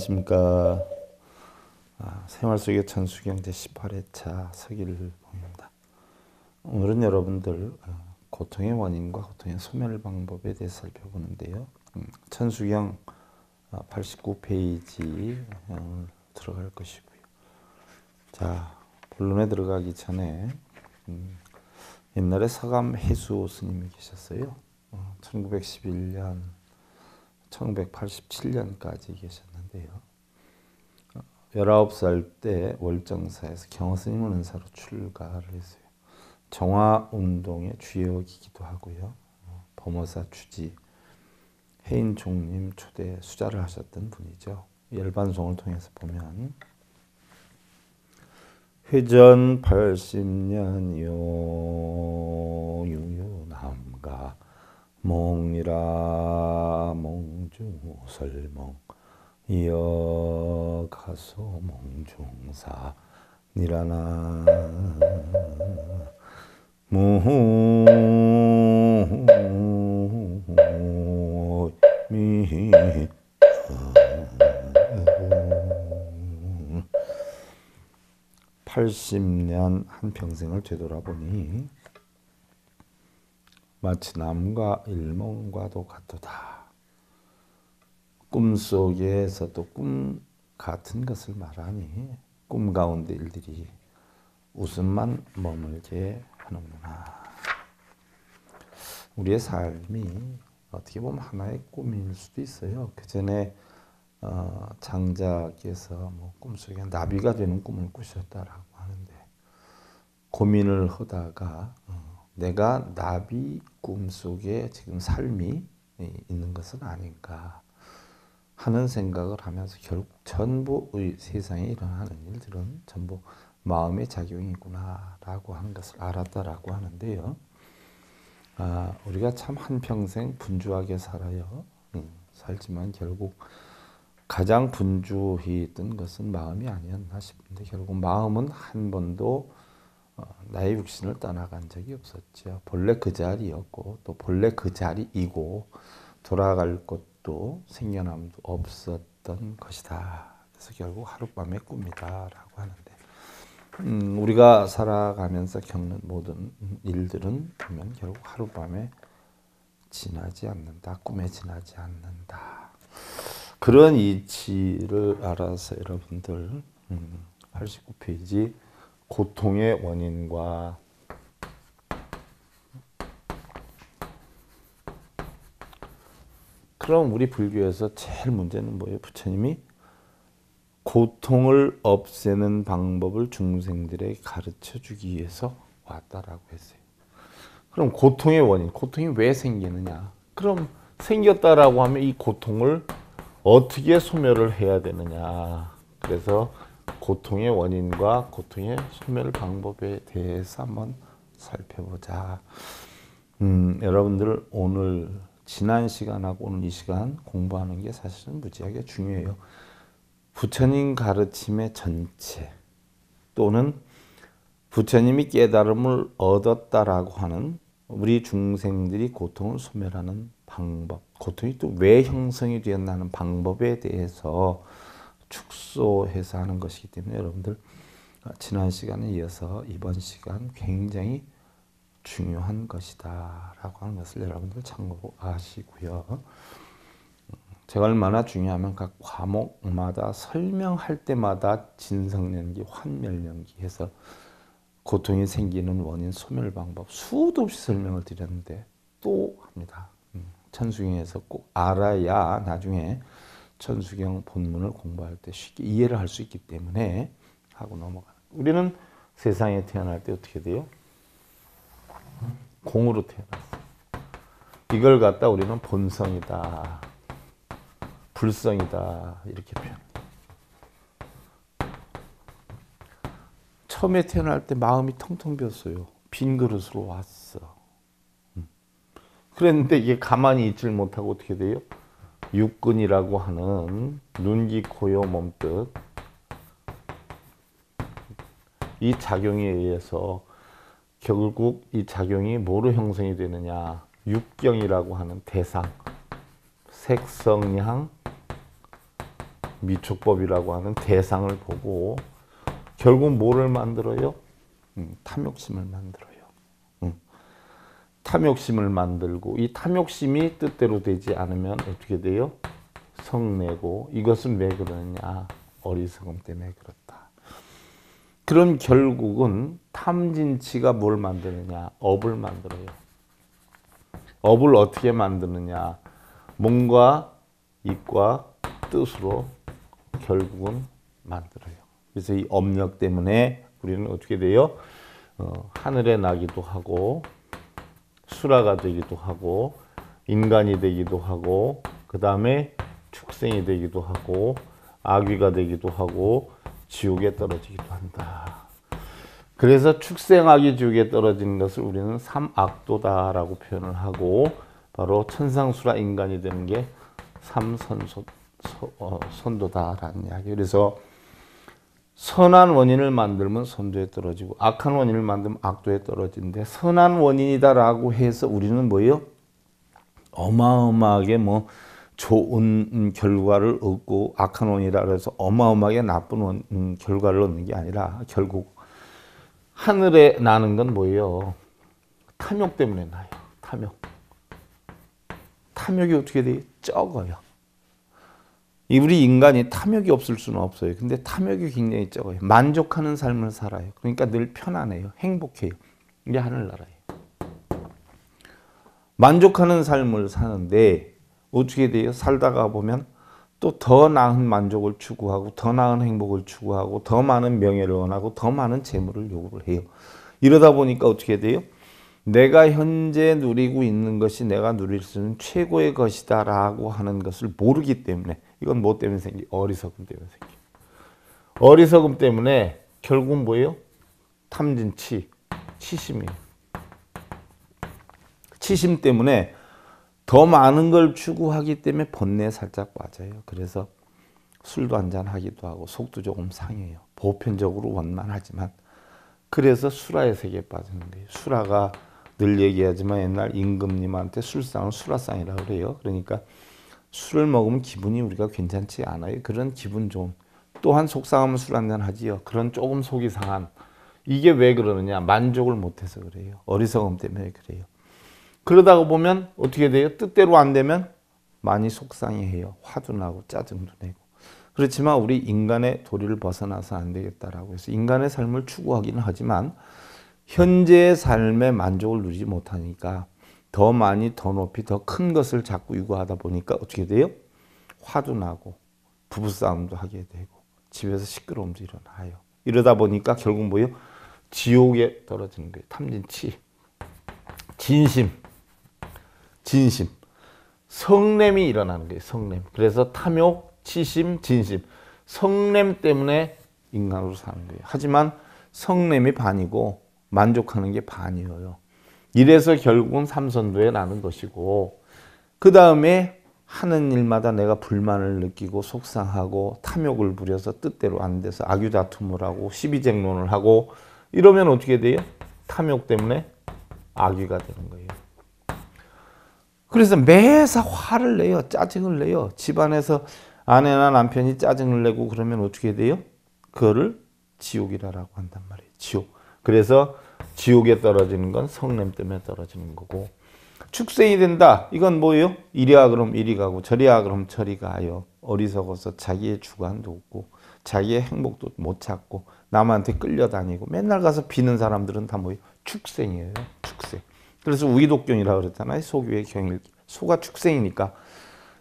안녕하십니까. 생활 속의 천수경 제18회차 서길봉입니다. 오늘은 여러분들 고통의 원인과 고통의 소멸 방법에 대해서 살펴보는데요. 천수경 89페이지 들어갈 것이고요. 자, 본론에 들어가기 전에 옛날에 서감 해수 스님이 계셨어요. 1911년 1987년까지 계셨는데요. 19살 때 월정사에서 경허스님 은사로 출가를 했어요. 정화운동의 주역이기도 하고요. 범어사 주지 해인종님 초대 수자를 하셨던 분이죠. 열반송을 통해서 보면 회전 80년요 유유남가 몽이라 몽주설몽 이어가소 몽중사 니라나 무미 80년 한평생을 되돌아보니 마치 남과 일몽과도 같도다. 꿈속에서도 꿈 같은 것을 말하니 꿈 가운데 일들이 웃음만 머물게 하는구나. 우리의 삶이 어떻게 보면 하나의 꿈일 수도 있어요. 그 전에 장자께서 뭐 꿈속에 나비가 되는 꿈을 꾸셨다라고 하는데 고민을 하다가 내가 나비 꿈속에 지금 삶이 있는 것은 아닌가 하는 생각을 하면서 결국 전부의 세상에 일어나는 일들은 전부 마음의 작용이구나라고 하는 것을 알았다라고 하는데요. 우리가 참 한평생 분주하게 살아요. 살지만 결국 가장 분주히 있던 것은 마음이 아니었나 싶은데 결국 마음은 한 번도 나의 육신을 떠나간 적이 없었죠. 본래 그 자리였고 또 본래 그 자리이고 돌아갈 곳도 생겨남도 없었던 것이다. 그래서 결국 하룻밤의 꿈이다라고 하는데 우리가 살아가면서 겪는 모든 일들은 보면 결국 하룻밤에 지나지 않는다. 꿈에 지나지 않는다. 그런 이치를 알아서 여러분들 89페이지 고통의 원인과 그럼 우리 불교에서 제일 문제는 뭐예요? 부처님이 고통을 없애는 방법을 중생들에게 가르쳐 주기 위해서 왔다라고 했어요. 그럼 고통의 원인, 고통이 왜 생기느냐? 그럼 생겼다라고 하면 이 고통을 어떻게 소멸을 해야 되느냐? 그래서 고통의 원인과 고통의 소멸 방법에 대해서 한번 살펴보자. 여러분들 오늘 지난 시간하고 오늘 이 시간 공부하는 게 사실은 무지하게 중요해요. 부처님 가르침의 전체 또는 부처님이 깨달음을 얻었다라고 하는 우리 중생들이 고통을 소멸하는 방법, 고통이 또 왜 형성이 되었나는 방법에 대해서 축소해서 하는 것이기 때문에 여러분들 지난 시간에 이어서 이번 시간 굉장히 중요한 것이다 라고 하는 것을 여러분들 참고하시고요. 제가 얼마나 중요하면 각 과목마다 설명할 때마다 진성연기, 환멸연기 해서 고통이 생기는 원인, 소멸 방법 수도 없이 설명을 드렸는데 또 합니다. 천수경에서 꼭 알아야 나중에 천수경 본문을 공부할 때 쉽게 이해를 할 수 있기 때문에 하고 넘어가는. 우리는 세상에 태어날 때 어떻게 돼요? 공으로 태어났어요. 이걸 갖다 우리는 본성이다, 불성이다 이렇게 표현해요. 처음에 태어날 때 마음이 텅텅 비었어요. 빈 그릇으로 왔어. 그랬는데 이게 가만히 있질 못하고 어떻게 돼요? 육근이라고 하는 눈, 귀, 코, 요, 몸뜻 이 작용에 의해서 결국 이 작용이 뭐로 형성이 되느냐? 육경이라고 하는 대상, 색성향, 미축법이라고 하는 대상을 보고 결국 뭐를 만들어요? 탐욕심을 만들어요. 탐욕심을 만들고 이 탐욕심이 뜻대로 되지 않으면 어떻게 돼요? 성내고 이것은 왜 그러느냐? 어리석음 때문에 그렇다. 그럼 결국은 탐진치가 뭘 만드느냐? 업을 만들어요. 업을 어떻게 만드느냐? 몸과 입과 뜻으로 결국은 만들어요. 그래서 이 업력 때문에 우리는 어떻게 돼요? 하늘에 나기도 하고 수라가 되기도 하고 인간이 되기도 하고 그 다음에 축생이 되기도 하고 아귀가 되기도 하고 지옥에 떨어지기도 한다. 그래서 축생아귀 지옥에 떨어지는 것을 우리는 삼악도다라고 표현을 하고 바로 천상수라 인간이 되는 게 삼선도다라는 이야기. 그래서 선한 원인을 만들면 선도에 떨어지고 악한 원인을 만들면 악도에 떨어지는데 선한 원인이다라고 해서 우리는 뭐예요? 어마어마하게 뭐 좋은 결과를 얻고 악한 원인이라 해서 어마어마하게 나쁜 결과를 얻는 게 아니라 결국 하늘에 나는 건 뭐예요? 탐욕 때문에 나요. 탐욕. 탐욕이 어떻게 돼요? 적어요. 우리 인간이 탐욕이 없을 수는 없어요. 근데 탐욕이 굉장히 적어요. 만족하는 삶을 살아요. 그러니까 늘 편안해요. 행복해요. 이게 하늘나라예요. 만족하는 삶을 사는데 어떻게 돼요? 살다가 보면 또 더 나은 만족을 추구하고 더 나은 행복을 추구하고 더 많은 명예를 원하고 더 많은 재물을 요구를 해요. 이러다 보니까 어떻게 돼요? 내가 현재 누리고 있는 것이 내가 누릴 수 있는 최고의 것이다 라고 하는 것을 모르기 때문에 이건 뭐 때문에 생겨요? 어리석음 때문에 생겨요. 어리석음 때문에 결국 뭐예요? 탐진치, 치심이에요. 치심 때문에 더 많은 걸 추구하기 때문에 번뇌에 살짝 빠져요. 그래서 술도 한잔 하기도 하고 속도 조금 상해요. 보편적으로 원만하지만 그래서 수라의 세계에 빠지는 거예요. 수라가 늘 얘기하지만 옛날 임금님한테 술상을 수라상이라고 그래요. 그러니까 술을 먹으면 기분이 우리가 괜찮지 않아요. 그런 기분 좋은 또한 속상하면 술 한잔 하지요. 그런 조금 속이 상한 이게 왜 그러느냐? 만족을 못해서 그래요. 어리석음 때문에 그래요. 그러다가 보면 어떻게 돼요? 뜻대로 안 되면 많이 속상해해요. 화도 나고 짜증도 내고. 그렇지만 우리 인간의 도리를 벗어나서 안 되겠다라고 해서 인간의 삶을 추구하기는 하지만 현재의 삶의 만족을 누리지 못하니까 더 많이 더 높이 더 큰 것을 자꾸 요구하다 보니까 어떻게 돼요? 화도 나고 부부싸움도 하게 되고 집에서 시끄러움도 일어나요. 이러다 보니까 결국 뭐예요? 지옥에 떨어지는 거예요. 탐진치, 진심, 성냄이 일어나는 거예요. 성냄. 그래서 탐욕, 치심, 진심. 성냄 때문에 인간으로 사는 거예요. 하지만 성냄이 반이고 만족하는 게 반이에요. 이래서 결국은 삼선도에 나는 것이고 그 다음에 하는 일마다 내가 불만을 느끼고 속상하고 탐욕을 부려서 뜻대로 안 돼서 악유다툼을 하고 시비쟁론을 하고 이러면 어떻게 돼요? 탐욕 때문에 악유가 되는 거예요. 그래서 매사 화를 내요. 짜증을 내요. 집안에서 아내나 남편이 짜증을 내고 그러면 어떻게 돼요? 그거를 지옥이라고 한단 말이에요. 지옥. 그래서 지옥에 떨어지는 건 성냄 때문에 떨어지는 거고 축생이 된다. 이건 뭐예요? 이리와 그럼 이리 가고 저리와 그럼 저리 가요. 어리석어서 자기의 주관도 없고 자기의 행복도 못 찾고 남한테 끌려다니고 맨날 가서 비는 사람들은 다 뭐예요? 축생이에요. 축생. 그래서 우기독경이라고 그랬잖아요. 소교의 경일기. 소가 축생이니까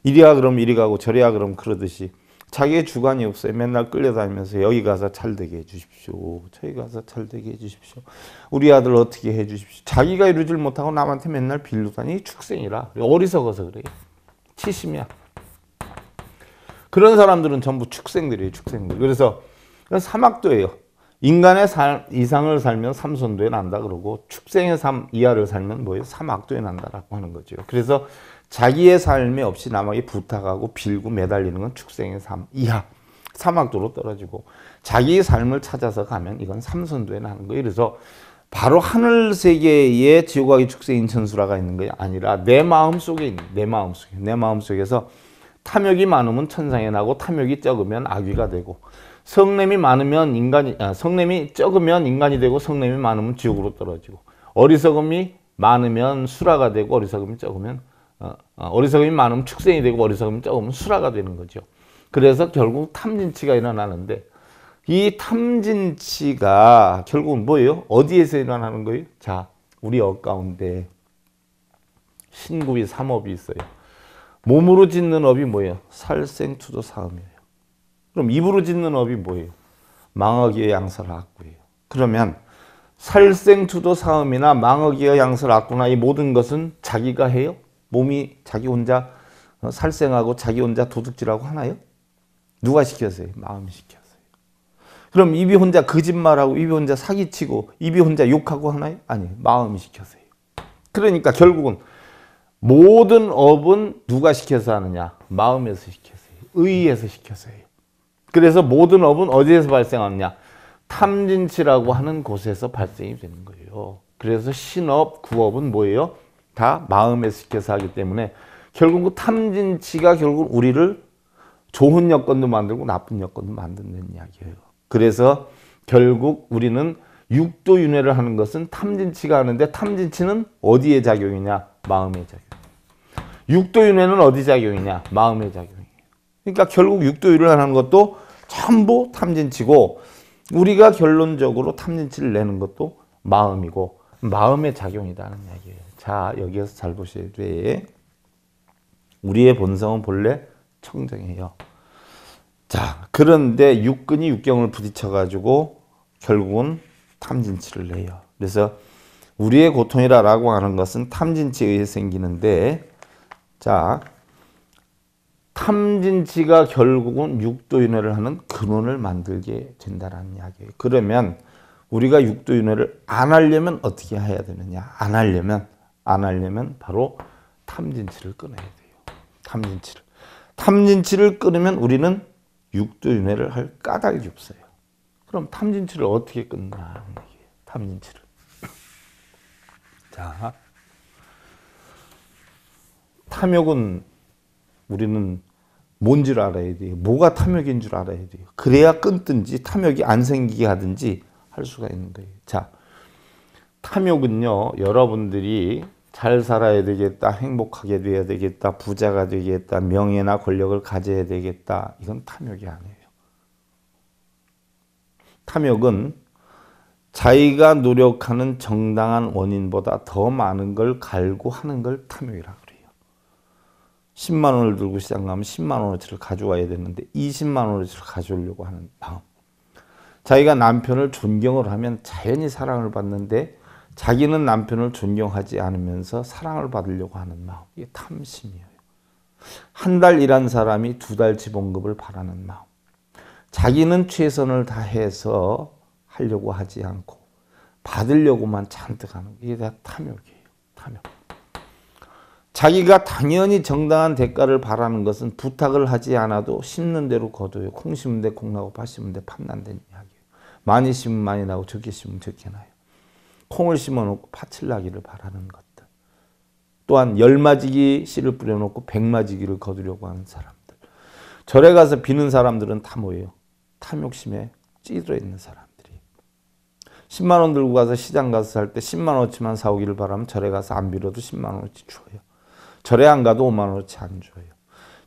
이리와 그럼 이리 가고 저리와 그럼 그러듯이 자기의 주관이 없어요. 맨날 끌려다니면서 여기 가서 잘되게 해주십시오. 저기 가서 잘되게 해주십시오. 우리 아들 어떻게 해주십시오. 자기가 이루질 못하고 남한테 맨날 빌르다니 축생이라. 어리석어서 그래요. 치심이야. 그런 사람들은 전부 축생들이에요. 축생들. 그래서 삼악도예요. 인간의 삶 이상을 살면 삼선도에 난다 그러고 축생의 삶 이하를 살면 뭐예요? 삼악도에 난다라고 하는 거죠. 그래서 자기의 삶에 없이 남에게 부탁하고 빌고 매달리는 건 축생의 삶 이하, 삼악도로 떨어지고 자기의 삶을 찾아서 가면 이건 삼선도에 나는 거예요. 그래서 바로 하늘 세계에 지옥아기 축생인 천수라가 있는 게 아니라 내 마음 속에 있는 내 마음 속에서 탐욕이 많으면 천상에 나고 탐욕이 적으면 악귀가 되고 성냄이 많으면 성냄이 적으면 인간이 되고 성냄이 많으면 지옥으로 떨어지고 어리석음이 많으면 수라가 되고 어리석음이 적으면 어리석음이 많으면 축생이 되고 어리석음이 적으면 수라가 되는 거죠. 그래서 결국 탐진치가 일어나는데 이 탐진치가 결국은 뭐예요? 어디에서 일어나는 거예요? 자, 우리 역 가운데 신구비 3업이 있어요. 몸으로 짓는 업이 뭐예요? 살생투도사음이에요. 그럼 입으로 짓는 업이 뭐예요? 망어기의 양설 악구예요. 그러면 살생투도사음이나 망어기의 양설 악구나 이 모든 것은 자기가 해요? 몸이 자기 혼자 살생하고 자기 혼자 도둑질하고 하나요? 누가 시켰어요? 마음이 시켰어요. 그럼 입이 혼자 거짓말하고 입이 혼자 사기치고 입이 혼자 욕하고 하나요? 아니, 마음이 시켰어요. 그러니까 결국은 모든 업은 누가 시켜서 하느냐? 마음에서 시켰어요. 의에서 시켰어요. 그래서 모든 업은 어디에서 발생하느냐? 탐진치라고 하는 곳에서 발생이 되는 거예요. 그래서 신업, 구업은 뭐예요? 다 마음에서 시켜서 하기 때문에 결국 그 탐진치가 결국 우리를 좋은 여건도 만들고 나쁜 여건도 만드는 이야기예요. 그래서 결국 우리는 육도윤회를 하는 것은 탐진치가 하는데 탐진치는 어디에 작용이냐? 마음의 작용. 육도윤회는 어디 작용이냐? 마음의 작용이에요. 그러니까 결국 육도윤회를 하는 것도 전부 탐진치고 우리가 결론적으로 탐진치를 내는 것도 마음이고 마음의 작용이라는 이야기예요. 자, 여기에서 잘 보셔야 돼. 우리의 본성은 본래 청정해요. 자, 그런데 육근이 육경을 부딪혀가지고 결국은 탐진치를 내요. 그래서 우리의 고통이라고 하는 것은 탐진치에 의해 생기는데, 자, 탐진치가 결국은 육도윤회를 하는 근원을 만들게 된다는 이야기예요. 그러면 우리가 육도윤회를 안 하려면 어떻게 해야 되느냐? 안 하려면 바로 탐진치를 끊어야 돼요. 탐진치를 끊으면 우리는 육도윤회를 할 까닭이 없어요. 그럼 탐진치를 어떻게 끊나? 탐진치를. 자, 탐욕은 우리는 뭔지를 알아야 돼요. 뭐가 탐욕인 줄 알아야 돼요. 그래야 끊든지 탐욕이 안 생기게 하든지 할 수가 있는 거예요. 자, 탐욕은요, 여러분들이 잘 살아야 되겠다, 행복하게 돼야 되겠다, 부자가 되겠다, 명예나 권력을 가져야 되겠다. 이건 탐욕이 아니에요. 탐욕은 자기가 노력하는 정당한 원인보다 더 많은 걸 갈구하는 걸 탐욕이라고 그래요. 10만 원을 들고 시장 가면 10만 원어치를 가져와야 되는데 20만 원어치를 가져오려고 하는 마음. 자기가 남편을 존경을 하면 자연히 사랑을 받는데 자기는 남편을 존경하지 않으면서 사랑을 받으려고 하는 마음. 이게 탐심이에요. 한 달 일한 사람이 2달치 봉급을 바라는 마음. 자기는 최선을 다해서 하려고 하지 않고 받으려고만 잔뜩 하는 게 다 탐욕이에요. 탐욕. 자기가 당연히 정당한 대가를 바라는 것은 부탁을 하지 않아도 심는 대로 거둬요. 콩 심은 데 콩 나고 팥 심은 데 팥 난다는 이야기예요. 많이 심으면 많이 나고 적게 심으면 적게 나요. 콩을 심어놓고 팥을 나기를 바라는 것들. 또한 10마지기 씨를 뿌려놓고 100마지기를 거두려고 하는 사람들. 절에 가서 비는 사람들은 다 뭐예요? 탐욕심에 찌들어 있는 사람들이. 10만 원 들고 가서 시장 가서 살 때 10만 원어치만 사오기를 바라면 절에 가서 안 빌어도 10만 원어치 줘요. 절에 안 가도 5만 원어치 안 줘요.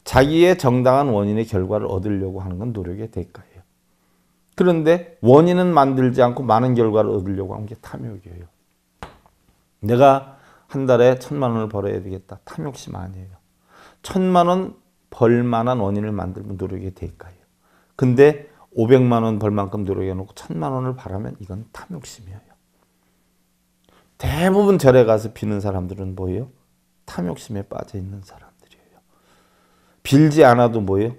자기의 정당한 원인의 결과를 얻으려고 하는 건 노력의 대가예요. 그런데 원인은 만들지 않고 많은 결과를 얻으려고 하는 게 탐욕이에요. 내가 한 달에 1,000만 원을 벌어야 되겠다. 탐욕심 아니에요. 1,000만 원 벌 만한 원인을 만들면 노력의 대가예요. 근데 500만 원 벌 만큼 노력해놓고 1,000만 원을 바라면 이건 탐욕심이에요. 대부분 절에 가서 비는 사람들은 뭐예요? 탐욕심에 빠져 있는 사람들이에요. 빌지 않아도 뭐예요?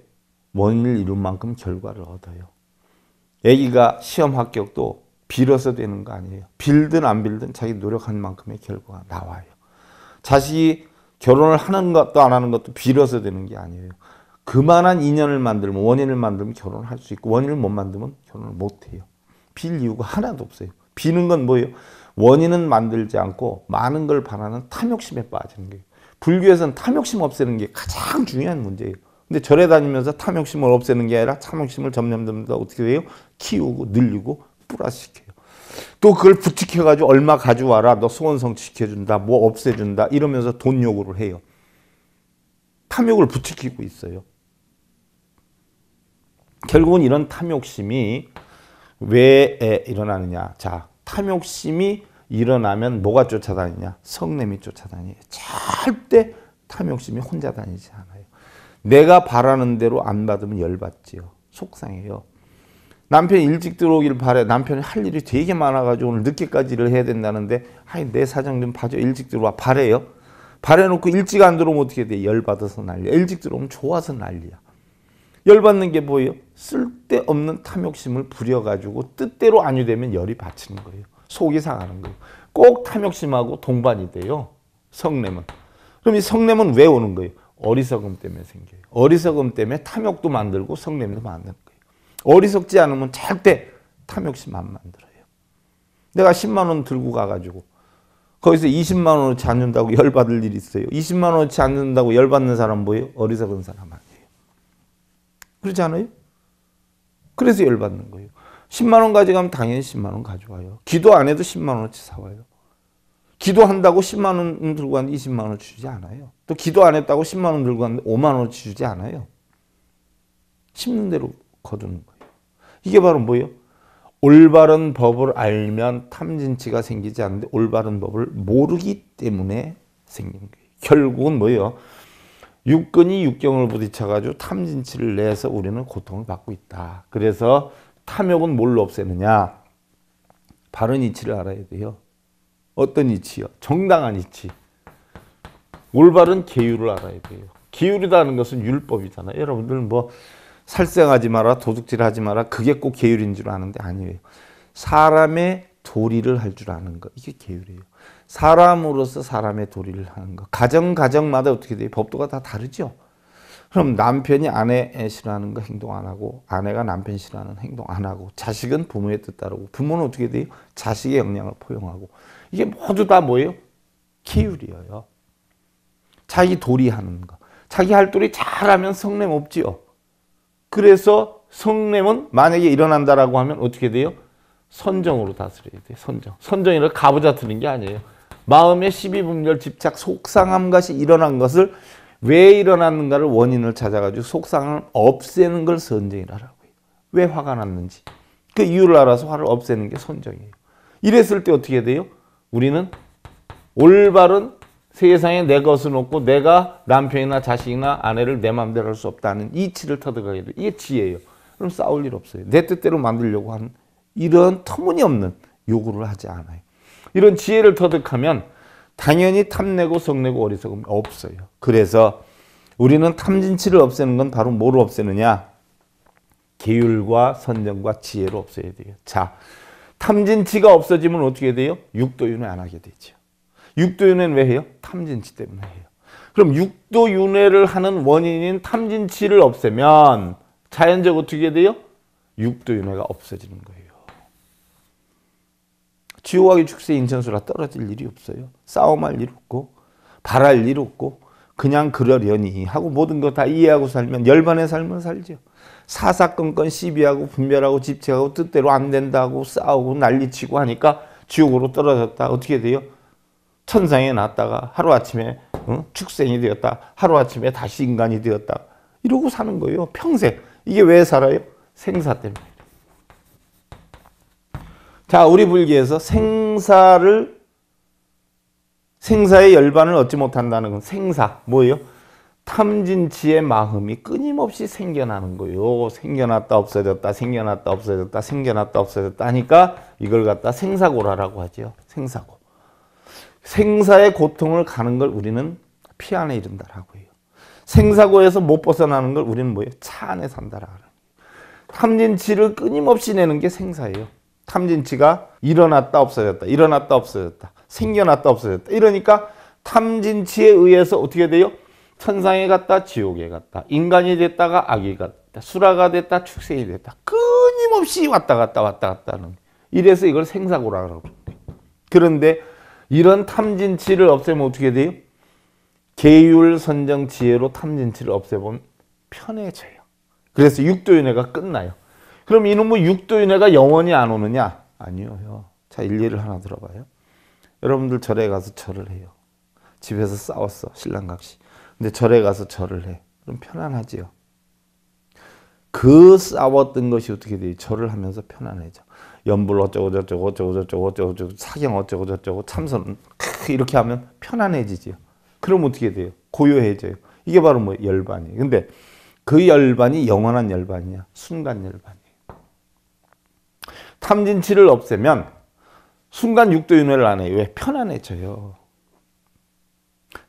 원인을 이룬 만큼 결과를 얻어요. 애기가 시험 합격도 빌어서 되는 거 아니에요. 빌든 안 빌든 자기 노력한 만큼의 결과가 나와요. 자식이 결혼을 하는 것도 안 하는 것도 빌어서 되는 게 아니에요. 그만한 인연을 만들면, 원인을 만들면 결혼을 할 수 있고 원인을 못 만들면 결혼을 못 해요. 빌 이유가 하나도 없어요. 비는 건 뭐예요? 원인은 만들지 않고 많은 걸 바라는 탐욕심에 빠지는 거예요. 불교에서는 탐욕심 없애는 게 가장 중요한 문제예요. 근데 절에 다니면서 탐욕심을 없애는 게 아니라 탐욕심을 점점 더 어떻게 해요? 키우고 늘리고 플러스시켜요. 또 그걸 부추겨가지고 얼마 가져와라. 너 소원 성취시켜준다. 뭐 없애준다. 이러면서 돈 요구를 해요. 탐욕을 부추기고 있어요. 결국은 이런 탐욕심이 왜 일어나느냐. 자, 탐욕심이 일어나면 뭐가 쫓아다니냐? 성냄이 쫓아다녀요. 절대 탐욕심이 혼자 다니지 않아요. 내가 바라는 대로 안 받으면 열받지요. 속상해요. 남편이 일찍 들어오길 바래. 남편이 할 일이 되게 많아가지고 오늘 늦게까지 일을 해야 된다는데 아이 내 사정 좀 봐줘. 일찍 들어와. 바래요. 바래놓고 일찍 안 들어오면 어떻게 돼? 열받아서 난리야. 일찍 들어오면 좋아서 난리야. 열받는 게 뭐예요? 쓸데없는 탐욕심을 부려가지고 뜻대로 아니되면 열이 받치는 거예요. 속이 상하는 거예요. 꼭 탐욕심하고 동반이 돼요. 성냄은. 그럼 이 성냄은 왜 오는 거예요? 어리석음 때문에 생겨요. 어리석음 때문에 탐욕도 만들고 성냄도 만드는 거예요. 어리석지 않으면 절대 탐욕심 안 만들어요. 내가 10만 원 들고 가가지고 거기서 20만 원어치 안 준다고 열받을 일이 있어요. 20만 원어치 안 준다고 열받는 사람 뭐예요? 어리석은 사람 아니에요. 그렇지 않아요? 그래서 열받는 거예요. 10만 원 가져가면 당연히 10만 원 가져와요. 기도 안 해도 10만 원어치 사와요. 기도한다고 10만 원 들고 갔는데 20만 원 주지 않아요. 또 기도 안 했다고 10만 원 들고 갔는데 5만 원어치 주지 않아요. 심는 대로 거두는 거예요. 이게 바로 뭐예요? 올바른 법을 알면 탐진치가 생기지 않는데 올바른 법을 모르기 때문에 생긴 거예요. 결국은 뭐예요? 육근이 육경을 부딪혀가지고 탐진치를 내서 우리는 고통을 받고 있다. 그래서 탐욕은 뭘로 없애느냐? 바른 이치를 알아야 돼요. 어떤 이치요? 정당한 이치. 올바른 계율을 알아야 돼요. 계율이라는 것은 율법이잖아요. 여러분들 뭐 살생하지 마라, 도둑질하지 마라. 그게 꼭 계율인 줄 아는데 아니에요. 사람의 도리를 할 줄 아는 거. 이게 계율이에요. 사람으로서 사람의 도리를 하는 거. 가정마다 어떻게 돼요? 법도가 다 다르죠. 그럼 남편이 아내 싫어하는 거 행동 안 하고 아내가 남편 싫어하는 행동 안 하고 자식은 부모의 뜻 따르고 부모는 어떻게 돼요? 자식의 영향을 포용하고 이게 모두 다 뭐예요? 계율이에요. 자기 도리하는 거. 자기 할 도리 잘하면 성냄 없지요. 그래서 성냄은 만약에 일어난다라고 하면 어떻게 돼요? 선정으로 다스려야 돼요. 선정이라 가부좌트는 게 아니에요. 마음의 시비분별, 집착, 속상함 것이 일어난 것을 왜 일어났는가를 원인을 찾아가지고 속상함을 없애는 걸 선정이라고 해요. 왜 화가 났는지. 그 이유를 알아서 화를 없애는 게 선정이에요. 이랬을 때 어떻게 돼요? 우리는 올바른 세상에 내 것은 없고 내가 남편이나 자식이나 아내를 내 마음대로 할 수 없다는 이치를 터득하게 돼요. 이게 지혜예요. 그럼 싸울 일 없어요. 내 뜻대로 만들려고 하는 이런 터무니없는 요구를 하지 않아요. 이런 지혜를 터득하면 당연히 탐내고 성내고 어리석음이 없어요. 그래서 우리는 탐진치를 없애는 건 바로 뭐로 없애느냐? 계율과 선정과 지혜로 없애야 돼요. 자, 탐진치가 없어지면 어떻게 돼요? 육도윤회 안 하게 되죠. 육도윤회는 왜 해요? 탐진치 때문에 해요. 그럼 육도윤회를 하는 원인인 탐진치를 없애면 자연적으로 어떻게 돼요? 육도윤회가 없어지는 거예요. 지호하기 축세 인천수라 떨어질 일이 없어요. 싸움할 일 없고 바랄 일 없고 그냥 그러려니 하고 모든 거 다 이해하고 살면 열반의 삶을 살죠. 사사건건 시비하고 분별하고 집착하고 뜻대로 안 된다고 싸우고 난리치고 하니까 지옥으로 떨어졌다. 어떻게 돼요? 천상에 났다가 하루아침에 축생이 되었다. 하루아침에 다시 인간이 되었다. 이러고 사는 거예요. 평생. 이게 왜 살아요? 생사 때문에. 자, 우리 불교에서 생사의 열반을 얻지 못한다는 건 생사, 뭐예요? 탐진치의 마음이 끊임없이 생겨나는 거예요. 생겨났다 없어졌다, 생겨났다 없어졌다, 생겨났다 없어졌다 하니까 이걸 갖다 생사고라라고 하죠. 생사고. 생사의 고통을 가는 걸 우리는 피 안에 이른다라고 해요. 생사고에서 못 벗어나는 걸 우리는 뭐예요? 차 안에 산다라고 해요. 탐진치를 끊임없이 내는 게 생사예요. 탐진치가 일어났다 없어졌다, 일어났다 없어졌다, 생겨났다 없어졌다. 이러니까 탐진치에 의해서 어떻게 돼요? 천상에 갔다 지옥에 갔다, 인간이 됐다가 악이 갔다, 수라가 됐다 축생이 됐다. 끊임없이 왔다 갔다 하는. 이래서 이걸 생사고라고 그래요. 그런데 이런 탐진치를 없애면 어떻게 돼요? 계율, 선정, 지혜로 탐진치를 없애보면 편해져요. 그래서 육도윤회가 끝나요. 그럼 이놈의 육도윤회가 영원히 안 오느냐? 아니요. 자, 일리를 하나 들어봐요. 여러분들 절에 가서 절을 해요. 집에서 싸웠어, 신랑각시. 근데 절에 가서 절을 해. 그럼 편안하지요. 그 싸웠던 것이 어떻게 돼요? 절을 하면서 편안해져. 연불 어쩌고 저쩌고 사경 어쩌고 저쩌고 참선 이렇게 하면 편안해지지요. 그럼 어떻게 돼요? 고요해져요. 이게 바로 뭐 열반이에요. 근데 그 열반이 영원한 열반이야. 순간 열반이에요. 탐진치를 없애면 순간 육도윤회를 안 해요. 왜? 편안해져요.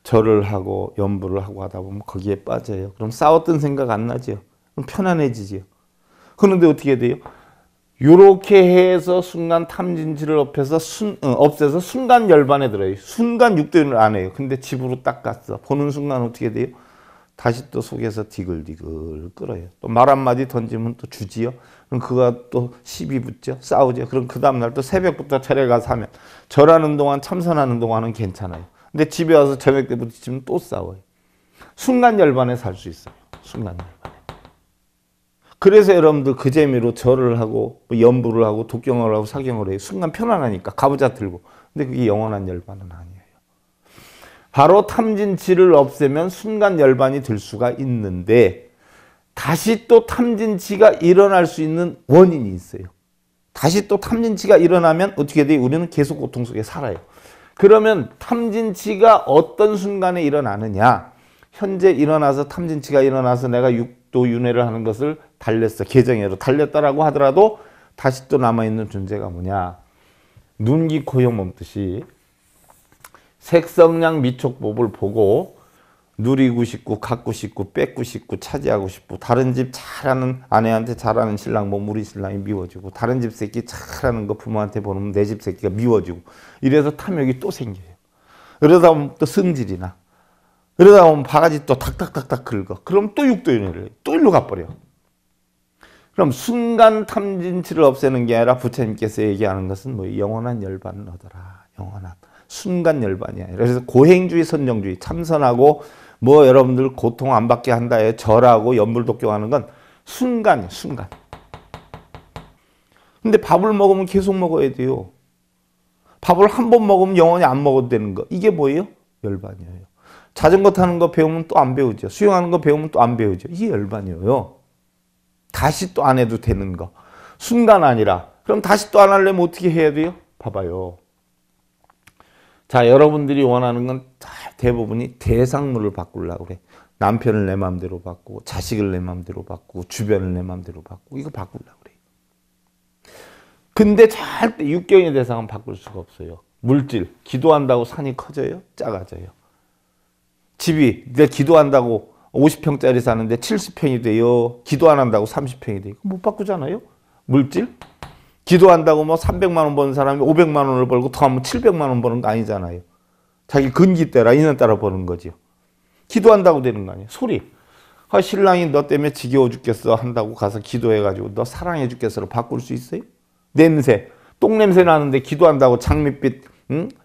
절을 하고 연불을 하고 하다 보면 거기에 빠져요. 그럼 싸웠던 생각 안 나죠. 그럼 편안해지죠. 그런데 어떻게 돼요? 요렇게 해서 순간 탐진치를 없애서 순간 열반에 들어요. 순간 육도윤회를 안 해요. 근데 집으로 딱 갔어. 보는 순간 어떻게 돼요? 다시 또 속에서 디글디글 끓어요. 또 말 한마디 던지면 또 주지요. 그럼 그가 또 시비 붙죠. 싸우죠. 그럼 그 다음날 또 새벽부터 절에 가서 하면 절하는 동안 참선하는 동안은 괜찮아요. 근데 집에 와서 저녁 때 부딪히면 또 싸워요. 순간 열반에 살 수 있어요. 순간 열반에. 그래서 여러분들 그 재미로 절을 하고 연부를 하고 독경을 하고 사경을 해요. 순간 편안하니까 가부좌 들고. 근데 그게 영원한 열반은 아니에요. 바로 탐진치를 없애면 순간 열반이 들 수가 있는데 다시 또 탐진치가 일어날 수 있는 원인이 있어요. 다시 또 탐진치가 일어나면 어떻게 돼요? 우리는 계속 고통 속에 살아요. 그러면 탐진치가 어떤 순간에 일어나느냐? 현재 일어나서 탐진치가 일어나서 내가 육도윤회를 하는 것을 달렸어. 개정회로 달렸다라고 하더라도 다시 또 남아있는 존재가 뭐냐? 눈기 코형 몸듯이 색성량 미촉법을 보고 누리고 싶고 갖고 싶고 뺏고 싶고 차지하고 싶고 다른 집 잘하는 아내한테 잘하는 신랑 보면 우리 신랑이 미워지고 다른 집 새끼 잘하는 거 부모한테 보면 내 집 새끼가 미워지고 이래서 탐욕이 또 생겨요. 그러다 보면 또 승질이나 그러다 보면 바가지 또 탁탁탁탁 긁어. 그럼 또 육도윤회를 해요. 또 일로 가버려. 그럼 순간 탐진치를 없애는 게 아니라 부처님께서 얘기하는 것은 뭐 영원한 열반을 얻어라. 영원한 순간 열반이 아니라. 그래서 고행주의 선정주의 참선하고 뭐 여러분들 고통 안 받게 한다에 절하고 연불독경하는 건 순간이에요. 순간. 근데 밥을 먹으면 계속 먹어야 돼요. 밥을 한 번 먹으면 영원히 안 먹어도 되는 거. 이게 뭐예요? 열반이에요. 자전거 타는 거 배우면 또 안 배우죠. 수영하는 거 배우면 또 안 배우죠. 이게 열반이에요. 다시 또 안 해도 되는 거. 순간 아니라. 그럼 다시 또 안 하려면 어떻게 해야 돼요? 봐봐요. 자, 여러분들이 원하는 건 대부분이 대상물을 바꾸려고 그래. 남편을 내 마음대로 바꾸고 자식을 내 마음대로 바꾸고 주변을 내 마음대로 바꾸고 이거 바꾸려고 그래. 근데 절대 육경의 대상은 바꿀 수가 없어요. 물질, 기도한다고 산이 커져요? 작아져요. 집이 내가 기도한다고 50평짜리 사는데 70평이 돼요. 기도 안 한다고 30평이 돼요. 못 바꾸잖아요. 물질? 기도한다고 뭐 300만 원 버는 사람이 500만 원을 벌고 더 하면 700만 원 버는 거 아니잖아요. 자기 근기 따라 인연 따라 버는 거죠. 기도한다고 되는 거 아니에요. 소리. 신랑이 너 때문에 지겨워 죽겠어 한다고 가서 기도해가지고 너 사랑해 죽겠어로 바꿀 수 있어요? 냄새. 똥냄새 나는데 기도한다고 장밋빛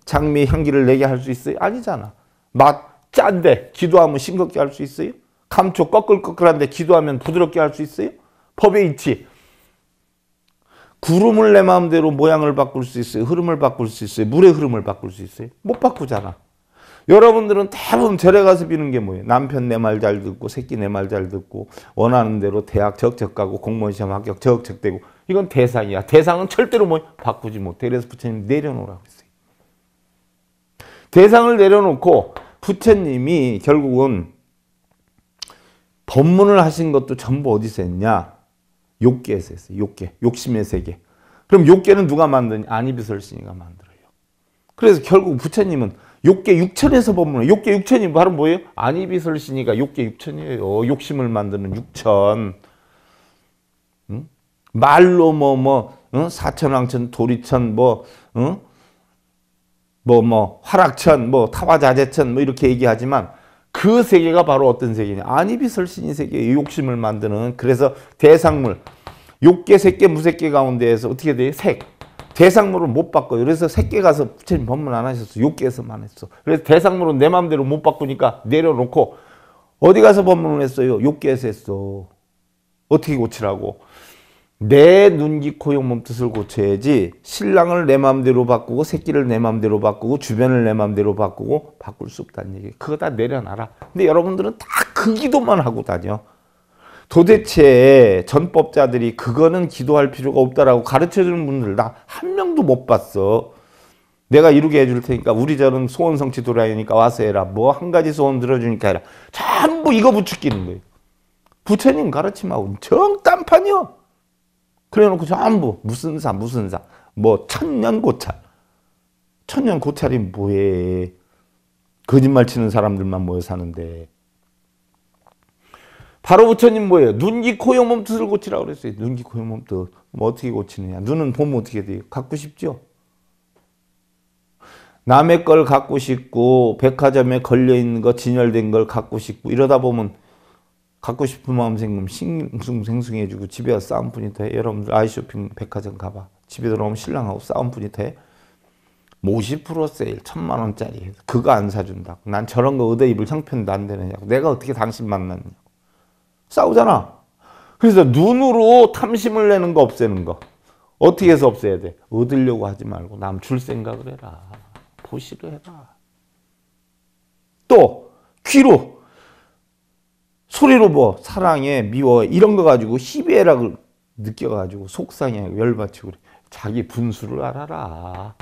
장미 향기를 내게 할 수 있어요? 아니잖아. 맛 짠데 기도하면 싱겁게 할 수 있어요? 감초 꺼끌꺼끌한데 기도하면 부드럽게 할 수 있어요? 법의 이치. 구름을 내 마음대로 모양을 바꿀 수 있어요? 흐름을 바꿀 수 있어요? 물의 흐름을 바꿀 수 있어요? 못 바꾸잖아. 여러분들은 대부분 절에 가서 비는 게 뭐예요? 남편 내 말 잘 듣고 새끼 내 말 잘 듣고 원하는 대로 대학 적적 가고 공무원 시험 합격 적적 되고 이건 대상이야. 대상은 절대로 뭐 바꾸지 못해. 그래서 부처님 내려놓으라고 했어요. 대상을 내려놓고 부처님이 결국은 법문을 하신 것도 전부 어디서 했냐? 욕계에서 했어요. 욕계. 욕심의 세계. 그럼 욕계는 누가 만드냐? 안이비설신이가 만들어요. 그래서 결국 부처님은 욕계 육천에서 법문을 욕계 육천이 바로 뭐예요? 안이비설신이가 욕계 육천이에요. 욕심을 만드는 육천. 응? 말로 사천왕천 도리천 화락천 타화자재천 이렇게 얘기하지만 그 세계가 바로 어떤 세계냐? 안이비설신이 세계예요. 욕심을 만드는. 그래서 대상물 욕계 색계 무색계 가운데에서 어떻게 돼요? 색. 대상물은 못 바꿔요. 그래서 색계 가서 부처님 법문 안 하셨어. 욕계에서만 했어. 그래서 대상물은 내 마음대로 못 바꾸니까 내려놓고 어디 가서 법문을 했어요? 욥기에서 했어. 어떻게 고치라고? 내 눈기 코용 몸뜻을 고쳐야지 신랑을 내 마음대로 바꾸고 새끼를 내 마음대로 바꾸고 주변을 내 마음대로 바꾸고 바꿀 수 없다는 얘기예요. 그거 다 내려놔라. 근데 여러분들은 다 그 기도만 하고 다녀. 도대체 전법자들이 그거는 기도할 필요가 없다라고 가르쳐주는 분들 나 한 명도 못 봤어. 내가 이루게 해줄 테니까 우리 절은 소원 성취 도라이니까 와서 해라. 뭐 한 가지 소원 들어주니까 해라. 전부 이거 부추기는 거예요. 부처님 가르침하고 정딴판이요. 그래놓고 전부 무슨 사 뭐 천년고찰. 천년고찰이 뭐해. 거짓말 치는 사람들만 모여 사는데. 바로 부처님 뭐예요? 눈기 코용 몸뜻을 고치라고 그랬어요. 눈기 코용 몸뜻. 뭐 어떻게 고치느냐. 눈은 보면 어떻게 돼요? 갖고 싶죠? 남의 걸 갖고 싶고 백화점에 걸려있는 거 진열된 걸 갖고 싶고 이러다 보면 갖고 싶은 마음 생기면 싱숭생숭해지고 집에 와서 싸움뿐이 돼. 여러분들 아이쇼핑 백화점 가봐. 집에 들어오면 신랑하고 싸움뿐이 돼. 50% 세일 1,000만 원짜리 그거 안 사준다고. 난 저런 거 얻어 입을 형편도 안 되느냐고. 내가 어떻게 당신 만났느냐고. 싸우잖아. 그래서 눈으로 탐심을 내는 거 없애는 거. 어떻게 해서 없애야 돼? 얻으려고 하지 말고 남 줄 생각을 해라. 보시를 해라. 또 귀로 소리로 뭐 사랑해 미워해 이런 거 가지고 희비애락을 느껴가지고 속상해 열받치고 그래. 자기 분수를 알아라.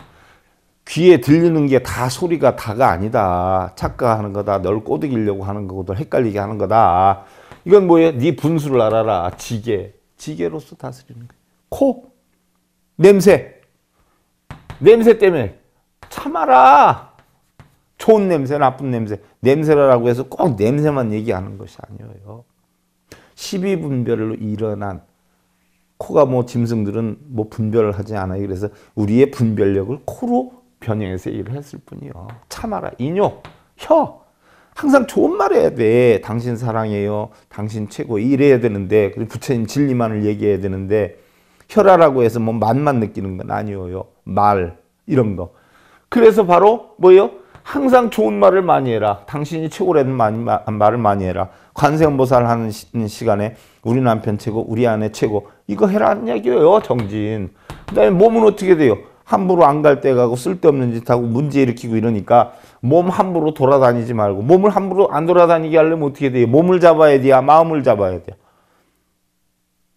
귀에 들리는 게 다 소리가 다가 아니다. 착각하는 거다. 널 꼬드기려고 하는 거고 널 헷갈리게 하는 거다. 이건 뭐예요? 네 분수를 알아라. 지게로서 다스리는 거예요. 코, 냄새 때문에 참아라. 좋은 냄새, 나쁜 냄새. 냄새라고 해서 꼭 냄새만 얘기하는 것이 아니에요. 12분별로 일어난 코가 뭐 짐승들은 뭐 분별을 하지 않아요. 그래서 우리의 분별력을 코로 변형해서 일을 했을 뿐이요. 참아라. 인욕, 혀. 항상 좋은 말 해야 돼. 당신 사랑해요. 당신 최고. 이래야 되는데 부처님 진리만을 얘기해야 되는데 혈화라고 해서 뭐 맛만 느끼는 건 아니에요. 말 이런 거. 그래서 바로 뭐예요? 항상 좋은 말을 많이 해라. 당신이 최고라는 말을 많이 해라. 관세음보살 하는 시간에 우리 남편 최고, 우리 아내 최고. 이거 해라는 얘기예요. 정진. 그 다음에 몸은 어떻게 돼요? 함부로 안 갈 때 가고 쓸데없는 짓 하고 문제 일으키고 이러니까 몸 함부로 돌아다니지 말고 몸을 함부로 안 돌아다니게 하려면 어떻게 돼요? 몸을 잡아야 돼야 마음을 잡아야 돼.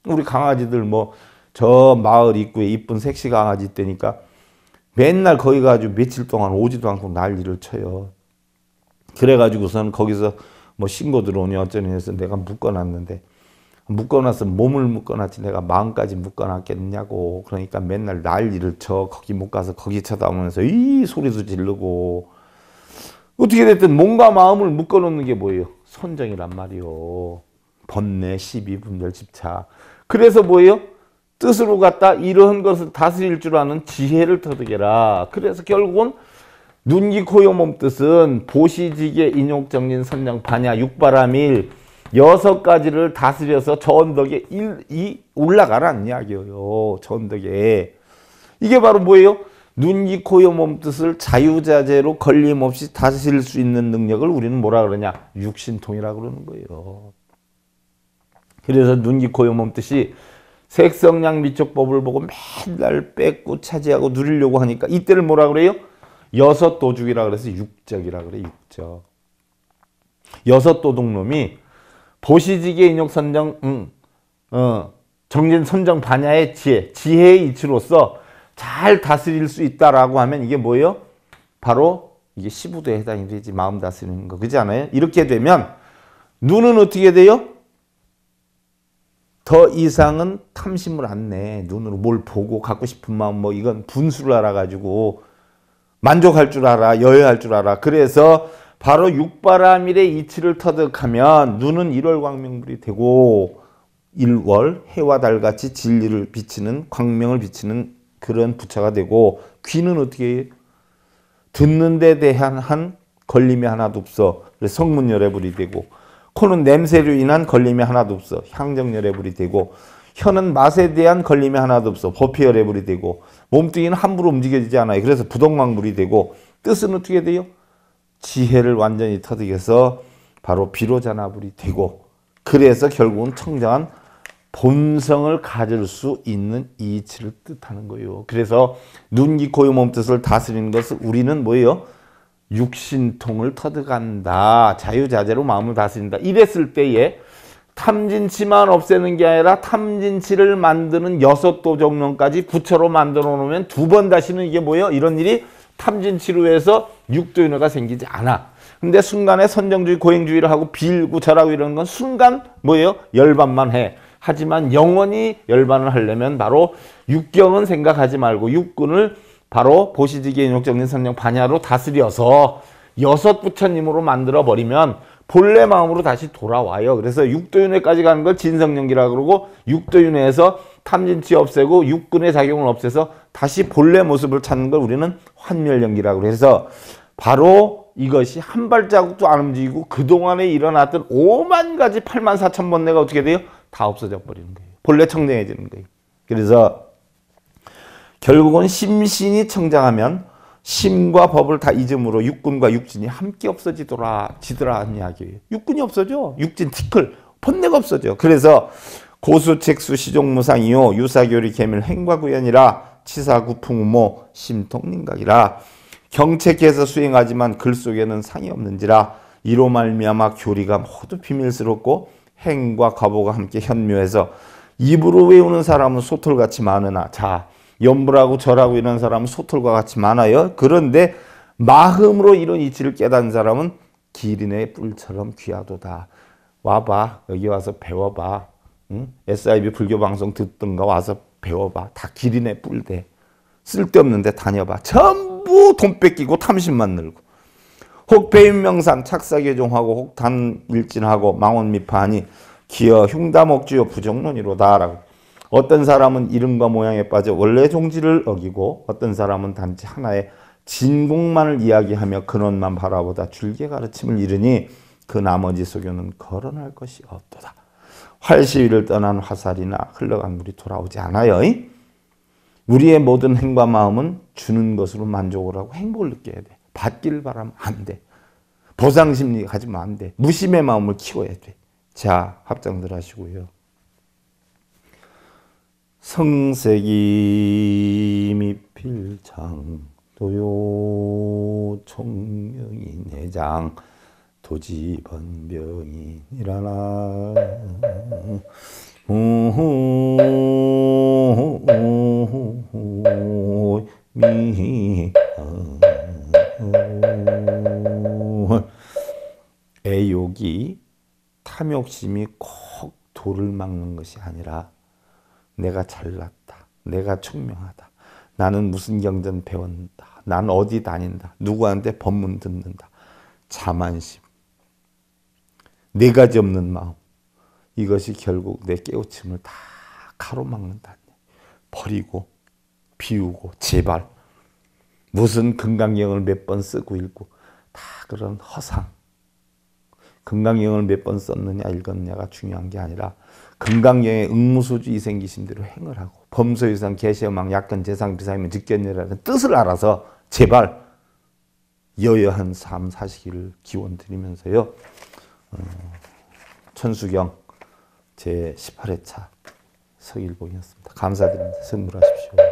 우리 강아지들 뭐 저 마을 입구에 이쁜 섹시 강아지 있다니까 맨날 거기 가지고 며칠 동안 오지도 않고 난리를 쳐요. 그래가지고선 거기서 뭐 신고 들어오니 어쩌니 해서 내가 묶어놨는데 묶어놨으면 몸을 묶어놨지 내가 마음까지 묶어놨겠냐고. 그러니까 맨날 난리를 쳐. 거기 못 가서 거기 쳐다보면서 이 소리도 지르고. 어떻게 됐든 몸과 마음을 묶어놓는 게 뭐예요? 선정이란 말이요. 번뇌, 시비, 분별, 집착. 그래서 뭐예요? 뜻으로 갖다 이러한 것을 다스릴 줄 아는 지혜를 터득해라. 그래서 결국은 눈기 코요 몸뜻은 보시지계 인욕정진 선정 반야 육바라밀 6가지를 다스려서 저 언덕에 올라가라는 이야기예요. 저 언덕에. 이게 바로 뭐예요? 눈기 코요 몸뜻을 자유자재로 걸림없이 다스릴 수 있는 능력을 우리는 뭐라 그러냐? 육신통이라 그러는 거예요. 그래서 눈기 코요 몸뜻이 색성량 미촉법을 보고 맨날 뺏고 차지하고 누리려고 하니까 이때를 뭐라 그래요? 6도죽이라 그래서 육적이라 그래. 육적. 6도둑놈이 보시지계 인욕선정 정진 선정 반야의 지혜의 이치로서 잘 다스릴 수 있다라고 하면 이게 뭐예요? 바로 이게 시부도에 해당이 되지. 마음 다스리는 거. 그렇지 않아요? 이렇게 되면 눈은 어떻게 돼요? 더 이상은 탐심을 안 내. 눈으로 뭘 보고 갖고 싶은 마음 뭐 이건 분수를 알아가지고 만족할 줄 알아. 여유할 줄 알아. 그래서 바로 육바라밀의 이치를 터득하면 눈은 일월광명불이 되고 일월 해와 달같이 진리를 비치는 광명을 비치는 그런 부처가 되고 귀는 어떻게 해요? 듣는 데 대한 한 걸림이 하나도 없어. 그래서 성문열애불이 되고 코는 냄새로 인한 걸림이 하나도 없어. 향정열애불이 되고 혀는 맛에 대한 걸림이 하나도 없어. 법회열애불이 되고 몸뚱이는 함부로 움직여지지 않아요. 그래서 부동광불이 되고 뜻은 어떻게 돼요? 지혜를 완전히 터득해서 바로 비로자나불이 되고 그래서 결국은 청정한 본성을 가질 수 있는 이치를 뜻하는 거예요. 그래서 눈, 귀, 코, 의 몸뜻을 다스리는 것은 우리는 뭐예요? 육신통을 터득한다. 자유자재로 마음을 다스린다. 이랬을 때에 탐진치만 없애는 게 아니라 탐진치를 만드는 6도정론까지 부처로 만들어 놓으면 두 번 다시는 이게 뭐예요? 이런 일이 탐진치로 해서 육도윤회가 생기지 않아. 근데 순간에 선정주의, 고행주의를 하고 빌고 절하고 이런 건 순간 뭐예요? 열반만 해. 하지만 영원히 열반을 하려면 바로 육경은 생각하지 말고 육군을 바로 보시지기 인욕정린 선령 반야로 다스려서 6 부처님으로 만들어 버리면 본래 마음으로 다시 돌아와요. 그래서 육도윤회까지 가는 걸 진성연기라 그러고 육도윤회에서 탐진치 없애고 육군의 작용을 없애서 다시 본래 모습을 찾는 걸 우리는 환멸연기라고 그래서 바로 이것이 한 발자국도 안 움직이고 그동안에 일어났던 5만 가지 8만 4천 번뇌가 어떻게 돼요? 다 없어져 버리는 거예요. 본래 청정해지는 거예요. 그래서 결국은 심신이 청정하면 심과 법을 다 잊음으로 육군과 육진이 함께 없어지더라 지더라는 이야기예요. 육군이 없어져. 육진 티클 번뇌가 없어져. 그래서 고수책수 시종무상이요 유사교리 계밀 행과구연이라 치사구풍우모 심통림각이라 경책해서 수행하지만 글 속에는 상이 없는지라 이로 말미암아 교리가 모두 비밀스럽고 행과 가보가 함께 현묘해서 입으로 외우는 사람은 소털같이 많으나 자 염불하고 절하고 이런 사람은 소털과 같이 많아요. 그런데 마음으로 이런 이치를 깨닫는 사람은 기린의 뿔처럼 귀하도다. 와봐. 여기 와서 배워봐. 응? SIB 불교 방송 듣던가 와서 배워봐. 다 기린의 뿔대. 쓸데없는데 다녀봐. 전부 돈 뺏기고 탐심만 늘고. 혹 배인명산 착사개종하고 혹 단일진하고 망원미파하니 기어 흉담억지요 부정론이로다라고. 어떤 사람은 이름과 모양에 빠져 원래 종지를 어기고 어떤 사람은 단지 하나의 진공만을 이야기하며 근원만 바라보다 줄기의 가르침을 잃으니 그 나머지 소교는 거론할 것이 없도다. 활시위를 떠난 화살이나 흘러간 물이 돌아오지 않아요. 우리의 모든 행과 마음은 주는 것으로 만족을 하고 행복을 느껴야 돼. 받기를 바라면 안 돼. 보상심리 가지면 안 돼. 무심의 마음을 키워야 돼. 자, 합장들 하시고요. 성색이 미필장 도요 총명이 내장 도지번병이 일어나 애욕이 탐욕심이 꼭 도를 막는 것이 아니라 내가 잘났다. 내가 총명하다. 나는 무슨 경전 배웠다. 나는 어디 다닌다. 누구한테 법문 듣는다. 자만심. 네 가지 없는 마음. 이것이 결국 내 깨우침을 다 가로막는다. 버리고 비우고 제발 무슨 금강경을 몇 번 쓰고 읽고 다 그런 허상. 금강경을 몇 번 썼느냐 읽었느냐가 중요한 게 아니라 금강경의 응무소주 이생기심대로 행을 하고 범소유상 계시어망 약간 재상 비상이면 직견이라는 뜻을 알아서 제발 여여한 삶 사시기를 기원드리면서요. 천수경 제18회차 서일봉이었습니다. 감사드립니다. 성불하십시오.